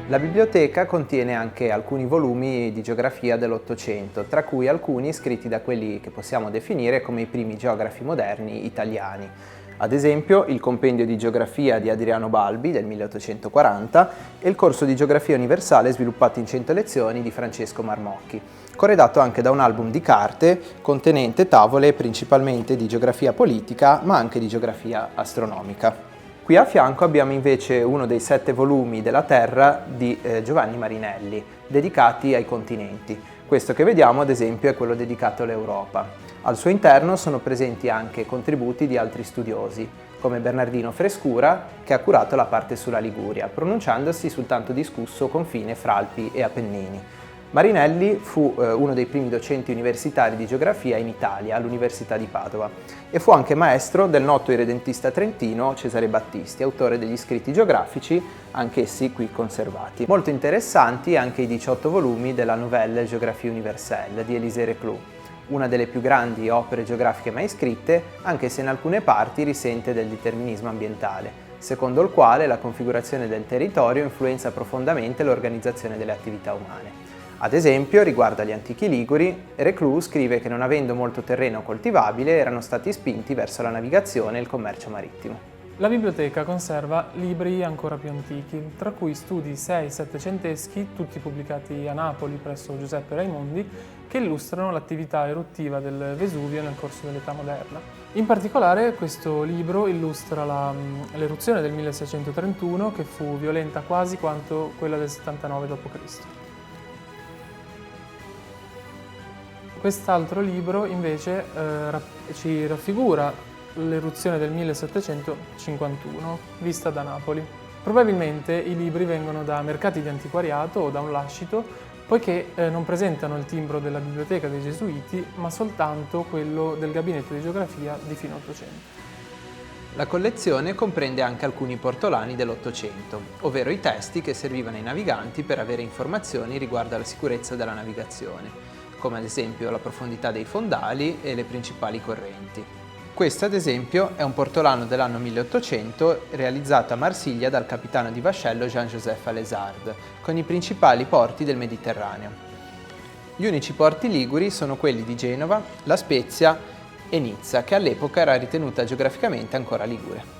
La biblioteca contiene anche alcuni volumi di geografia dell'Ottocento, tra cui alcuni scritti da quelli che possiamo definire come i primi geografi moderni italiani. Ad esempio il compendio di geografia di Adriano Balbi del 1840 e il corso di geografia universale sviluppato in 100 lezioni di Francesco Marmocchi, corredato anche da un album di carte contenente tavole principalmente di geografia politica ma anche di geografia astronomica. Qui a fianco abbiamo invece uno dei 7 volumi della Terra di Giovanni Marinelli, dedicati ai continenti. Questo che vediamo ad esempio è quello dedicato all'Europa. Al suo interno sono presenti anche contributi di altri studiosi, come Bernardino Frescura, che ha curato la parte sulla Liguria, pronunciandosi sul tanto discusso confine fra Alpi e Appennini. Marinelli fu uno dei primi docenti universitari di geografia in Italia, all'Università di Padova, e fu anche maestro del noto irredentista trentino Cesare Battisti, autore degli scritti geografici, anch'essi qui conservati. Molto interessanti anche i 18 volumi della Nouvelle Géographie Universelle di Élisée Reclus, una delle più grandi opere geografiche mai scritte, anche se in alcune parti risente del determinismo ambientale, secondo il quale la configurazione del territorio influenza profondamente l'organizzazione delle attività umane. Ad esempio, riguardo agli antichi liguri, Reclus scrive che non avendo molto terreno coltivabile erano stati spinti verso la navigazione e il commercio marittimo. La biblioteca conserva libri ancora più antichi, tra cui studi 6-700eschi, tutti pubblicati a Napoli presso Giuseppe Raimondi, che illustrano l'attività eruttiva del Vesuvio nel corso dell'età moderna. In particolare questo libro illustra l'eruzione del 1631, che fu violenta quasi quanto quella del 79 d.C. Quest'altro libro invece ci raffigura l'eruzione del 1751, vista da Napoli. Probabilmente i libri vengono da mercati di antiquariato o da un lascito, poiché non presentano il timbro della biblioteca dei Gesuiti, ma soltanto quello del gabinetto di geografia di fine Ottocento. La collezione comprende anche alcuni portolani dell'Ottocento, ovvero i testi che servivano ai naviganti per avere informazioni riguardo alla sicurezza della navigazione, come ad esempio la profondità dei fondali e le principali correnti. Questo ad esempio è un portolano dell'anno 1800 realizzato a Marsiglia dal capitano di vascello Jean-Joseph Alessard, con i principali porti del Mediterraneo. Gli unici porti liguri sono quelli di Genova, La Spezia e Nizza, che all'epoca era ritenuta geograficamente ancora ligure.